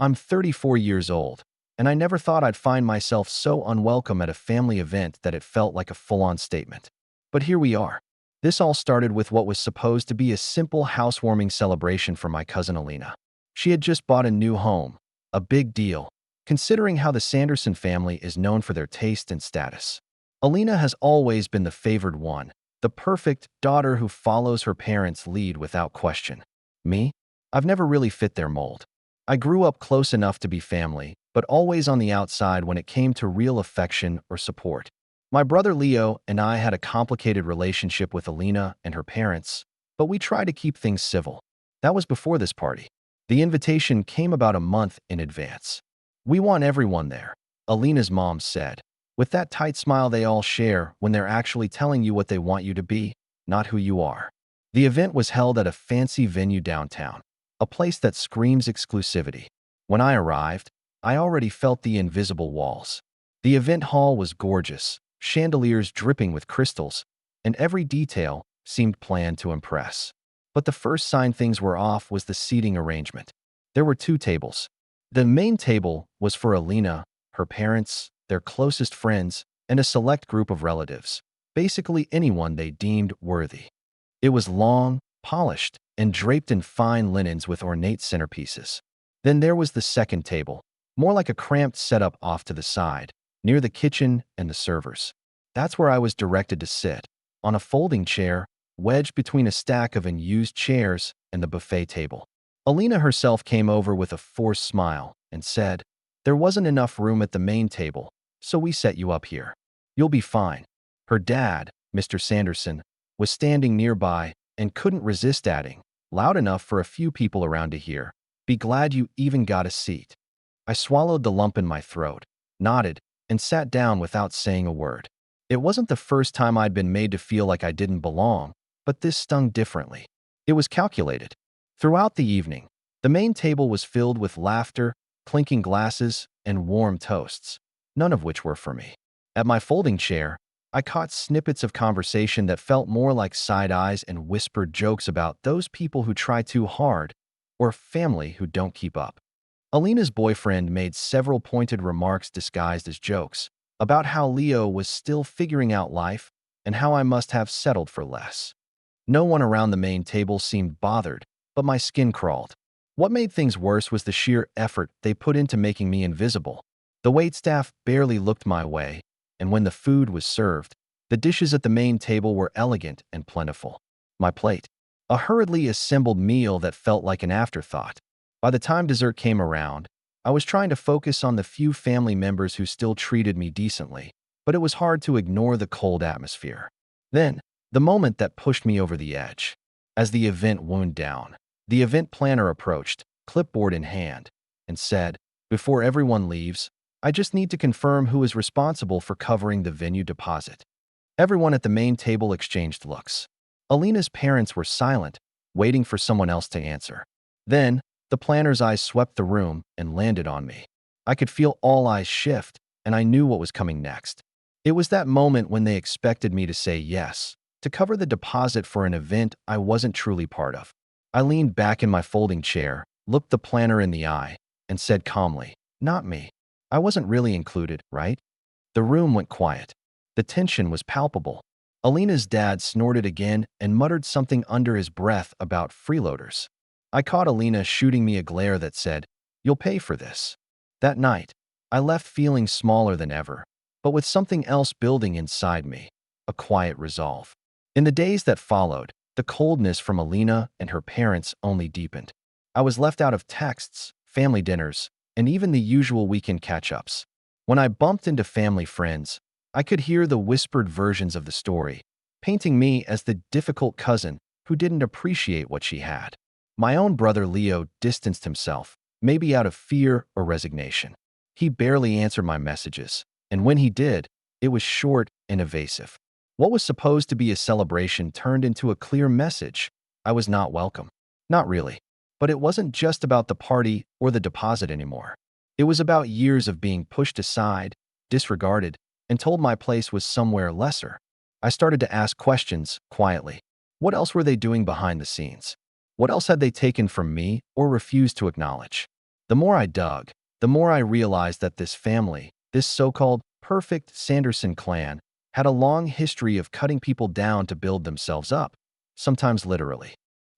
I'm 34 years old, and I never thought I'd find myself so unwelcome at a family event that it felt like a full-on statement. But here we are. This all started with what was supposed to be a simple housewarming celebration for my cousin Alina. She had just bought a new home, a big deal, considering how the Sanderson family is known for their taste and status. Alina has always been the favored one, the perfect daughter who follows her parents' lead without question. Me? I've never really fit their mold. I grew up close enough to be family, but always on the outside when it came to real affection or support. My brother Leo and I had a complicated relationship with Alina and her parents, but we tried to keep things civil. That was before this party. The invitation came about a month in advance. "We want everyone there," Alina's mom said, with that tight smile they all share when they're actually telling you what they want you to be, not who you are. The event was held at a fancy venue downtown, a place that screams exclusivity. When I arrived, I already felt the invisible walls. The event hall was gorgeous, chandeliers dripping with crystals, and every detail seemed planned to impress. But the first sign things were off was the seating arrangement. There were two tables. The main table was for Alina, her parents, their closest friends, and a select group of relatives, basically anyone they deemed worthy. It was long, polished, and draped in fine linens with ornate centerpieces. Then there was the second table, more like a cramped setup off to the side, near the kitchen and the servers. That's where I was directed to sit, on a folding chair, wedged between a stack of unused chairs and the buffet table. Alina herself came over with a forced smile and said, "There wasn't enough room at the main table, so we set you up here. You'll be fine." Her dad, Mr. Sanderson, was standing nearby and couldn't resist adding, loud enough for a few people around to hear, "Be glad you even got a seat." I swallowed the lump in my throat, nodded, and sat down without saying a word. It wasn't the first time I'd been made to feel like I didn't belong, but this stung differently. It was calculated. Throughout the evening, the main table was filled with laughter, clinking glasses, and warm toasts, none of which were for me. At my folding chair, I caught snippets of conversation that felt more like side eyes and whispered jokes about those people who try too hard or family who don't keep up. Alina's boyfriend made several pointed remarks disguised as jokes about how Leo was still figuring out life and how I must have settled for less. No one around the main table seemed bothered, but my skin crawled. What made things worse was the sheer effort they put into making me invisible. The waitstaff barely looked my way, and when the food was served, the dishes at the main table were elegant and plentiful. My plate, a hurriedly assembled meal that felt like an afterthought. By the time dessert came around, I was trying to focus on the few family members who still treated me decently, but it was hard to ignore the cold atmosphere. Then, the moment that pushed me over the edge. As the event wound down, the event planner approached, clipboard in hand, and said, "Before everyone leaves, I just need to confirm who is responsible for covering the venue deposit." Everyone at the main table exchanged looks. Alina's parents were silent, waiting for someone else to answer. Then, the planner's eyes swept the room and landed on me. I could feel all eyes shift, and I knew what was coming next. It was that moment when they expected me to say yes, to cover the deposit for an event I wasn't truly part of. I leaned back in my folding chair, looked the planner in the eye, and said calmly, "Not me. I wasn't really included, right?" The room went quiet. The tension was palpable. Alina's dad snorted again and muttered something under his breath about freeloaders. I caught Alina shooting me a glare that said, "You'll pay for this." That night, I left feeling smaller than ever, but with something else building inside me, a quiet resolve. In the days that followed, the coldness from Alina and her parents only deepened. I was left out of texts, family dinners, and even the usual weekend catch-ups. When I bumped into family friends, I could hear the whispered versions of the story, painting me as the difficult cousin who didn't appreciate what she had. My own brother Leo distanced himself, maybe out of fear or resignation. He barely answered my messages, and when he did, it was short and evasive. What was supposed to be a celebration turned into a clear message. I was not welcome. Not really. But it wasn't just about the party or the deposit anymore. It was about years of being pushed aside, disregarded, and told my place was somewhere lesser. I started to ask questions quietly. What else were they doing behind the scenes? What else had they taken from me or refused to acknowledge? The more I dug, the more I realized that this family, this so-called perfect Sanderson clan, had a long history of cutting people down to build themselves up, sometimes literally.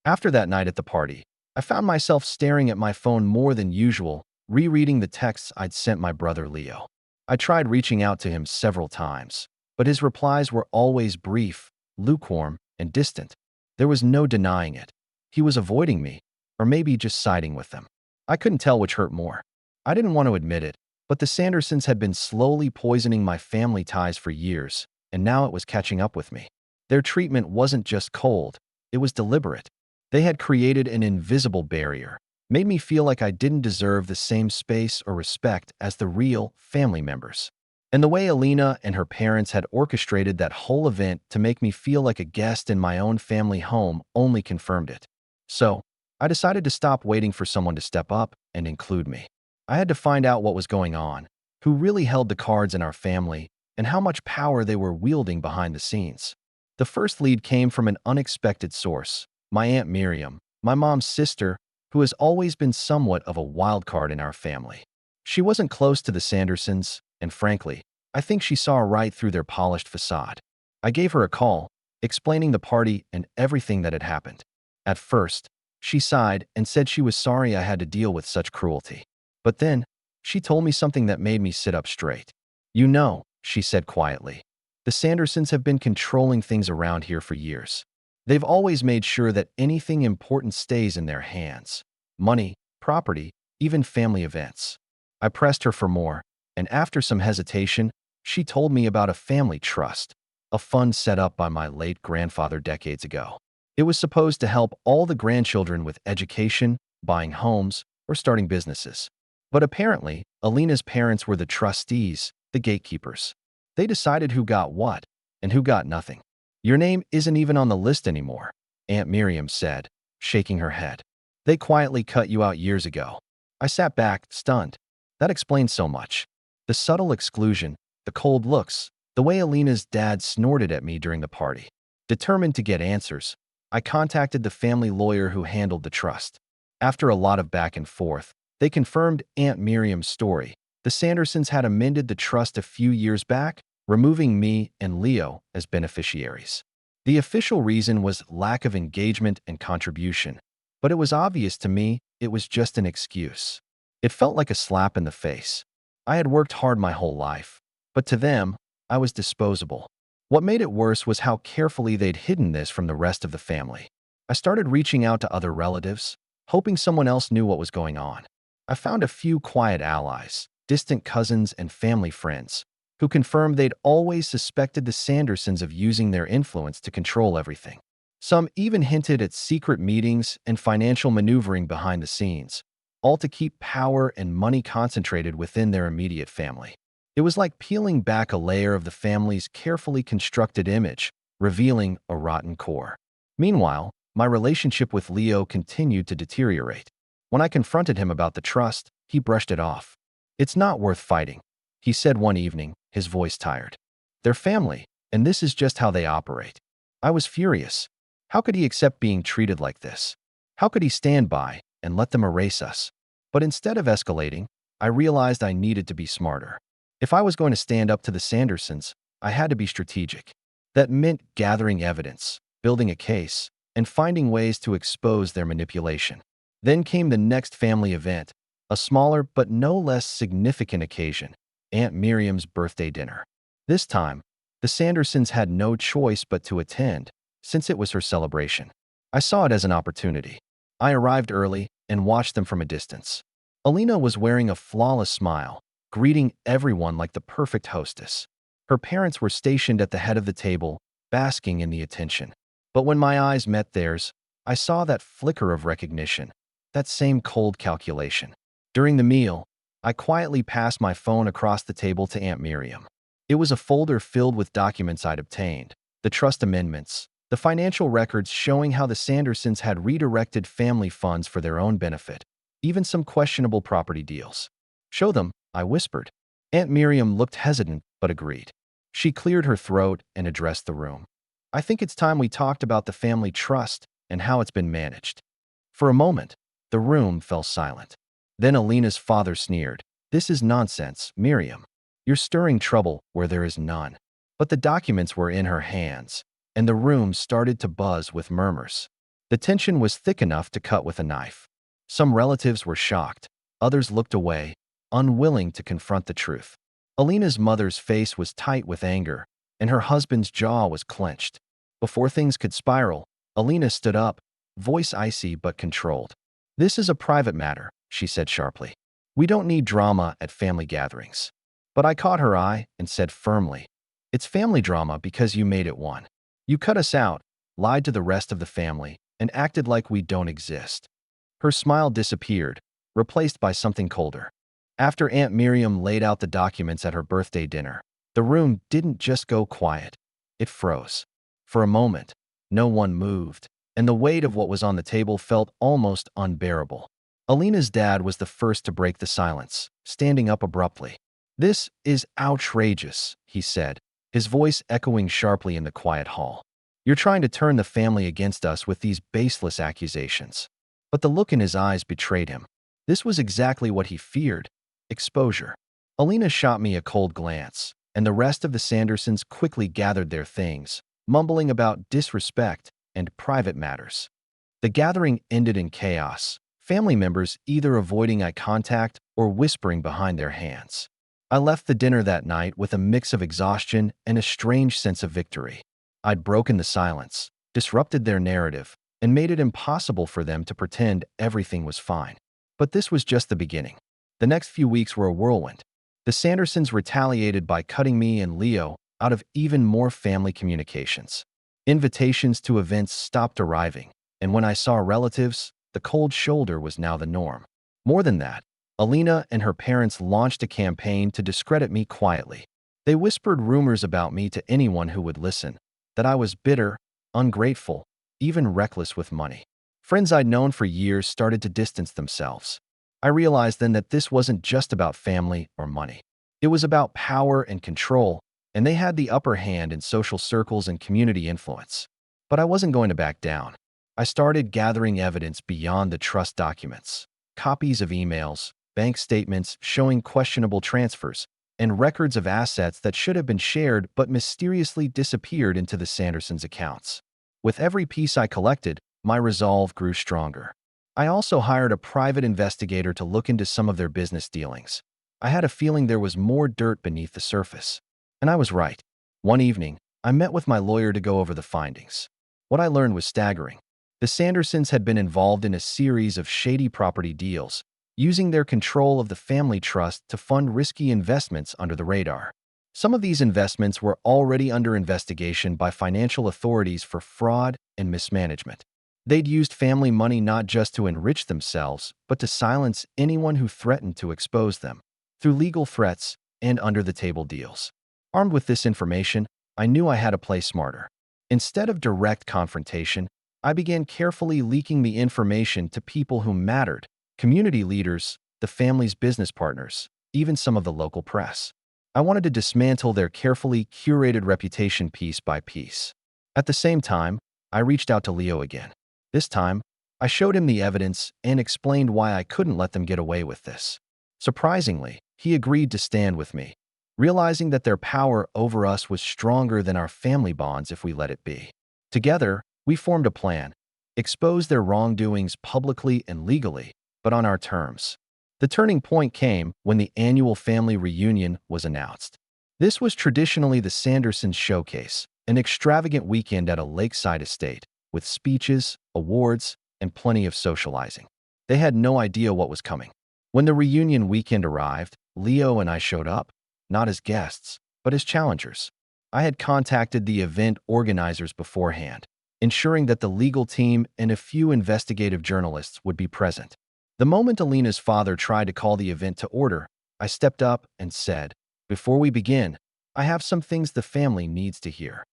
After that night at the party, I found myself staring at my phone more than usual, rereading the texts I'd sent my brother Leo. I tried reaching out to him several times, but his replies were always brief, lukewarm, and distant. There was no denying it. He was avoiding me, or maybe just siding with them. I couldn't tell which hurt more. I didn't want to admit it, but the Sandersons had been slowly poisoning my family ties for years, and now it was catching up with me. Their treatment wasn't just cold, it was deliberate. They had created an invisible barrier, made me feel like I didn't deserve the same space or respect as the real family members. And the way Alina and her parents had orchestrated that whole event to make me feel like a guest in my own family home only confirmed it. So, I decided to stop waiting for someone to step up and include me. I had to find out what was going on, who really held the cards in our family, and how much power they were wielding behind the scenes. The first lead came from an unexpected source, my Aunt Miriam, my mom's sister, who has always been somewhat of a wild card in our family. She wasn't close to the Sandersons, and frankly, I think she saw right through their polished facade. I gave her a call, explaining the party and everything that had happened. At first, she sighed and said she was sorry I had to deal with such cruelty. But then, she told me something that made me sit up straight. "You know," she said quietly, "the Sandersons have been controlling things around here for years. They've always made sure that anything important stays in their hands. Money, property, even family events." I pressed her for more, and after some hesitation, she told me about a family trust, a fund set up by my late grandfather decades ago. It was supposed to help all the grandchildren with education, buying homes, or starting businesses. But apparently, Alina's parents were the trustees, the gatekeepers. They decided who got what, and who got nothing. "Your name isn't even on the list anymore," Aunt Miriam said, shaking her head. "They quietly cut you out years ago." I sat back, stunned. That explained so much. The subtle exclusion, the cold looks, the way Alina's dad snorted at me during the party. Determined to get answers, I contacted the family lawyer who handled the trust. After a lot of back and forth, they confirmed Aunt Miriam's story. The Sandersons had amended the trust a few years back, removing me and Leo as beneficiaries. The official reason was lack of engagement and contribution, but it was obvious to me it was just an excuse. It felt like a slap in the face. I had worked hard my whole life, but to them, I was disposable. What made it worse was how carefully they'd hidden this from the rest of the family. I started reaching out to other relatives, hoping someone else knew what was going on. I found a few quiet allies, distant cousins and family friends, who confirmed they'd always suspected the Sandersons of using their influence to control everything. Some even hinted at secret meetings and financial maneuvering behind the scenes, all to keep power and money concentrated within their immediate family. It was like peeling back a layer of the family's carefully constructed image, revealing a rotten core. Meanwhile, my relationship with Leo continued to deteriorate. When I confronted him about the trust, he brushed it off. "It's not worth fighting," he said one evening, his voice tired. "They're family, and this is just how they operate." I was furious. How could he accept being treated like this? How could he stand by and let them erase us? But instead of escalating, I realized I needed to be smarter. If I was going to stand up to the Sandersons, I had to be strategic. That meant gathering evidence, building a case, and finding ways to expose their manipulation. Then came the next family event, a smaller but no less significant occasion, Aunt Miriam's birthday dinner. This time, the Sandersons had no choice but to attend, since it was her celebration. I saw it as an opportunity. I arrived early and watched them from a distance. Alina was wearing a flawless smile, greeting everyone like the perfect hostess. Her parents were stationed at the head of the table, basking in the attention. But when my eyes met theirs, I saw that flicker of recognition, that same cold calculation. During the meal, I quietly passed my phone across the table to Aunt Miriam. It was a folder filled with documents I'd obtained, the trust amendments, the financial records showing how the Sandersons had redirected family funds for their own benefit, even some questionable property deals. "Show them," I whispered. Aunt Miriam looked hesitant but agreed. She cleared her throat and addressed the room. "I think it's time we talked about the family trust and how it's been managed." For a moment, the room fell silent. Then Alina's father sneered. "This is nonsense, Miriam. You're stirring trouble where there is none." But the documents were in her hands, and the room started to buzz with murmurs. The tension was thick enough to cut with a knife. Some relatives were shocked. Others looked away, unwilling to confront the truth. Alina's mother's face was tight with anger, and her husband's jaw was clenched. Before things could spiral, Alina stood up, voice icy but controlled. "This is a private matter," she said sharply. "We don't need drama at family gatherings." But I caught her eye and said firmly, "It's family drama because you made it one. You cut us out, lied to the rest of the family, and acted like we don't exist." Her smile disappeared, replaced by something colder. After Aunt Miriam laid out the documents at her birthday dinner, the room didn't just go quiet. It froze. For a moment, no one moved, and the weight of what was on the table felt almost unbearable. Alina's dad was the first to break the silence, standing up abruptly. "This is outrageous," he said, his voice echoing sharply in the quiet hall. "You're trying to turn the family against us with these baseless accusations." But the look in his eyes betrayed him. This was exactly what he feared: exposure. Alina shot me a cold glance, and the rest of the Sandersons quickly gathered their things, mumbling about disrespect and private matters. The gathering ended in chaos, family members either avoiding eye contact or whispering behind their hands. I left the dinner that night with a mix of exhaustion and a strange sense of victory. I'd broken the silence, disrupted their narrative, and made it impossible for them to pretend everything was fine. But this was just the beginning. The next few weeks were a whirlwind. The Sandersons retaliated by cutting me and Leo out of even more family communications. Invitations to events stopped arriving, and when I saw relatives, the cold shoulder was now the norm. More than that, Alina and her parents launched a campaign to discredit me quietly. They whispered rumors about me to anyone who would listen, that I was bitter, ungrateful, even reckless with money. Friends I'd known for years started to distance themselves. I realized then that this wasn't just about family or money. It was about power and control, and they had the upper hand in social circles and community influence. But I wasn't going to back down. I started gathering evidence beyond the trust documents: copies of emails, bank statements showing questionable transfers, and records of assets that should have been shared but mysteriously disappeared into the Sandersons' accounts. With every piece I collected, my resolve grew stronger. I also hired a private investigator to look into some of their business dealings. I had a feeling there was more dirt beneath the surface. And I was right. One evening, I met with my lawyer to go over the findings. What I learned was staggering. The Sandersons had been involved in a series of shady property deals, using their control of the family trust to fund risky investments under the radar. Some of these investments were already under investigation by financial authorities for fraud and mismanagement. They'd used family money not just to enrich themselves, but to silence anyone who threatened to expose them, through legal threats and under-the-table deals. Armed with this information, I knew I had to play smarter. Instead of direct confrontation, I began carefully leaking the information to people who mattered: community leaders, the family's business partners, even some of the local press. I wanted to dismantle their carefully curated reputation piece by piece. At the same time, I reached out to Leo again. This time, I showed him the evidence and explained why I couldn't let them get away with this. Surprisingly, he agreed to stand with me, realizing that their power over us was stronger than our family bonds if we let it be. Together, we formed a plan: expose their wrongdoings publicly and legally, but on our terms. The turning point came when the annual family reunion was announced. This was traditionally the Sandersons' showcase, an extravagant weekend at a lakeside estate, with speeches, awards, and plenty of socializing. They had no idea what was coming. When the reunion weekend arrived, Leo and I showed up, not as guests, but as challengers. I had contacted the event organizers beforehand, ensuring that the legal team and a few investigative journalists would be present. The moment Alina's father tried to call the event to order, I stepped up and said, "Before we begin, I have some things the family needs to hear."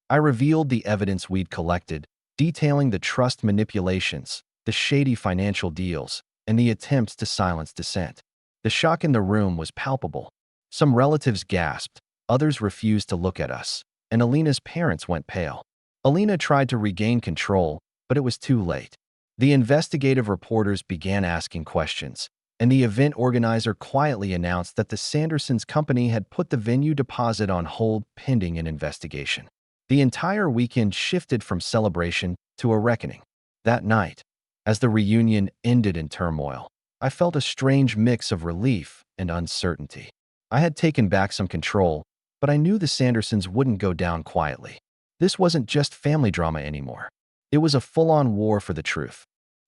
I revealed the evidence we'd collected, detailing the trust manipulations, the shady financial deals, and the attempts to silence dissent. The shock in the room was palpable. Some relatives gasped, others refused to look at us, and Alina's parents went pale. Alina tried to regain control, but it was too late. The investigative reporters began asking questions, and the event organizer quietly announced that the Sandersons company had put the venue deposit on hold pending an investigation. The entire weekend shifted from celebration to a reckoning. That night, as the reunion ended in turmoil, I felt a strange mix of relief and uncertainty. I had taken back some control, but I knew the Sandersons wouldn't go down quietly. This wasn't just family drama anymore. It was a full-on war for the truth.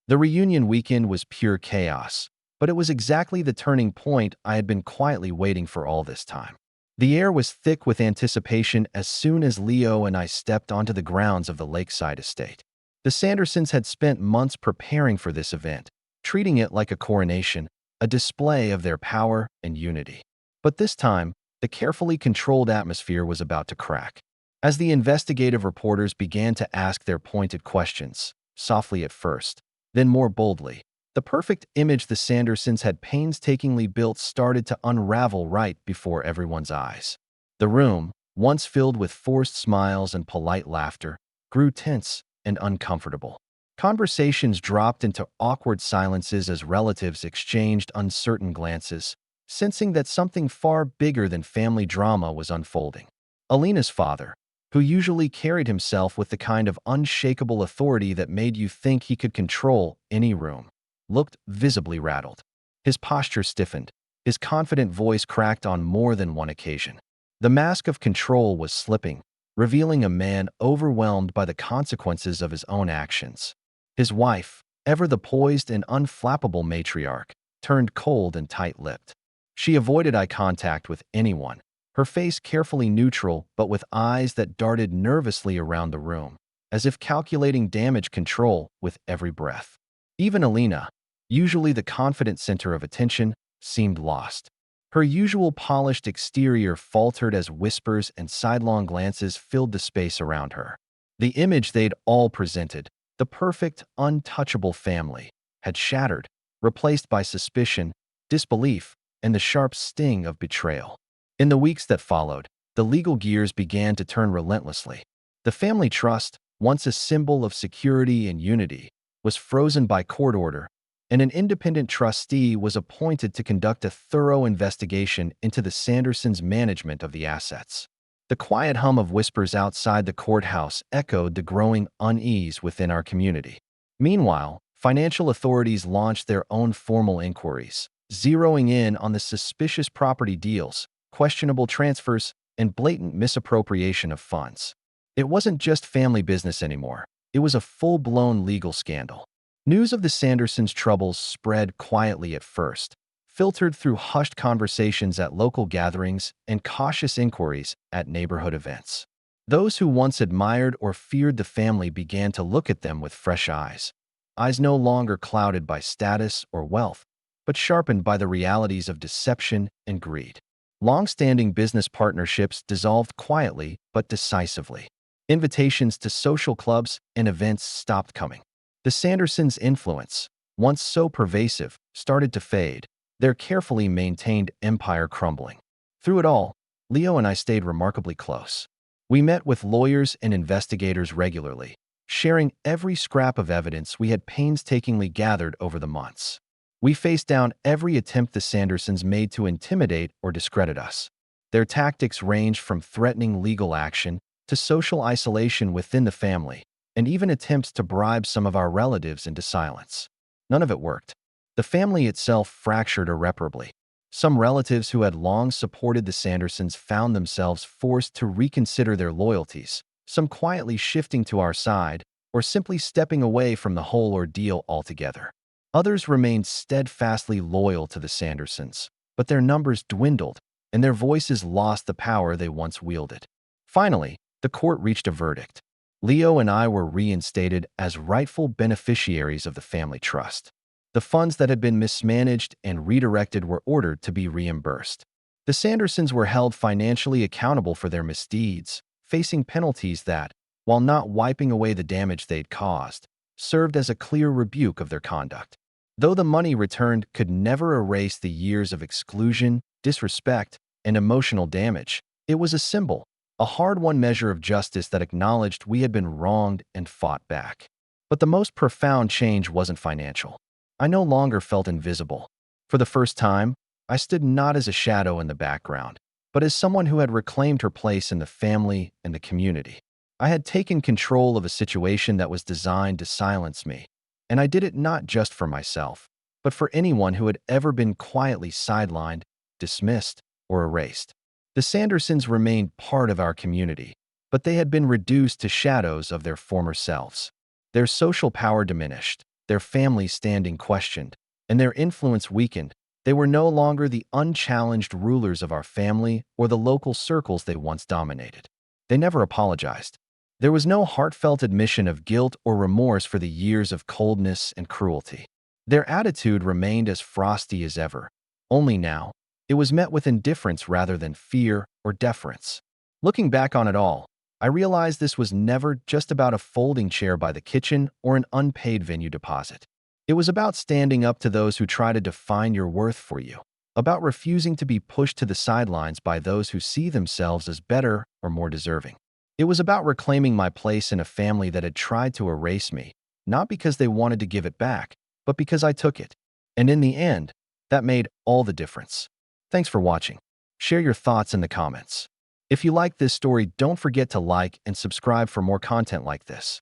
The reunion weekend was pure chaos, but it was exactly the turning point I had been quietly waiting for all this time. The air was thick with anticipation as soon as Leo and I stepped onto the grounds of the lakeside estate. The Sandersons had spent months preparing for this event, treating it like a coronation, a display of their power and unity. But this time, the carefully controlled atmosphere was about to crack. As the investigative reporters began to ask their pointed questions, softly at first, then more boldly, the perfect image the Sandersons had painstakingly built started to unravel right before everyone's eyes. The room, once filled with forced smiles and polite laughter, grew tense and uncomfortable. Conversations dropped into awkward silences as relatives exchanged uncertain glances, sensing that something far bigger than family drama was unfolding. Alina's father, who usually carried himself with the kind of unshakable authority that made you think he could control any room, looked visibly rattled. His posture stiffened, his confident voice cracked on more than one occasion. The mask of control was slipping, revealing a man overwhelmed by the consequences of his own actions. His wife, ever the poised and unflappable matriarch, turned cold and tight-lipped. She avoided eye contact with anyone, her face carefully neutral but with eyes that darted nervously around the room, as if calculating damage control with every breath. Even Alina, usually the confident center of attention, seemed lost. Her usual polished exterior faltered as whispers and sidelong glances filled the space around her. The image they'd all presented, the perfect, untouchable family, had shattered, replaced by suspicion, disbelief, and the sharp sting of betrayal. In the weeks that followed, the legal gears began to turn relentlessly. The family trust, once a symbol of security and unity, was frozen by court order, and an independent trustee was appointed to conduct a thorough investigation into the Sandersons' management of the assets. The quiet hum of whispers outside the courthouse echoed the growing unease within our community. Meanwhile, financial authorities launched their own formal inquiries, zeroing in on the suspicious property deals, questionable transfers, and blatant misappropriation of funds. It wasn't just family business anymore. It was a full-blown legal scandal. News of the Sandersons' troubles spread quietly at first, filtered through hushed conversations at local gatherings and cautious inquiries at neighborhood events. Those who once admired or feared the family began to look at them with fresh eyes no longer clouded by status or wealth, but sharpened by the realities of deception and greed. Long-standing business partnerships dissolved quietly but decisively. Invitations to social clubs and events stopped coming. The Sandersons' influence, once so pervasive, started to fade, their carefully maintained empire crumbling. Through it all, Leo and I stayed remarkably close. We met with lawyers and investigators regularly, sharing every scrap of evidence we had painstakingly gathered over the months. We faced down every attempt the Sandersons made to intimidate or discredit us. Their tactics ranged from threatening legal action to social isolation within the family, and even attempts to bribe some of our relatives into silence. None of it worked. The family itself fractured irreparably. Some relatives who had long supported the Sandersons found themselves forced to reconsider their loyalties, some quietly shifting to our side or simply stepping away from the whole ordeal altogether. Others remained steadfastly loyal to the Sandersons, but their numbers dwindled and their voices lost the power they once wielded. Finally, the court reached a verdict. Leo and I were reinstated as rightful beneficiaries of the family trust. The funds that had been mismanaged and redirected were ordered to be reimbursed. The Sandersons were held financially accountable for their misdeeds, facing penalties that, while not wiping away the damage they'd caused, served as a clear rebuke of their conduct. Though the money returned could never erase the years of exclusion, disrespect, and emotional damage, it was a symbol, a hard-won measure of justice that acknowledged we had been wronged and fought back. But the most profound change wasn't financial. I no longer felt invisible. For the first time, I stood not as a shadow in the background, but as someone who had reclaimed her place in the family and the community. I had taken control of a situation that was designed to silence me, and I did it not just for myself, but for anyone who had ever been quietly sidelined, dismissed, or erased. The Sandersons remained part of our community, but they had been reduced to shadows of their former selves. Their social power diminished, their family standing questioned, and their influence weakened. They were no longer the unchallenged rulers of our family or the local circles they once dominated. They never apologized. There was no heartfelt admission of guilt or remorse for the years of coldness and cruelty. Their attitude remained as frosty as ever. Only now, it was met with indifference rather than fear or deference. Looking back on it all, I realized this was never just about a folding chair by the kitchen or an unpaid venue deposit. It was about standing up to those who try to define your worth for you, about refusing to be pushed to the sidelines by those who see themselves as better or more deserving. It was about reclaiming my place in a family that had tried to erase me, not because they wanted to give it back, but because I took it. And in the end, that made all the difference. Thanks for watching. Share your thoughts in the comments. If you like this story, don't forget to like and subscribe for more content like this.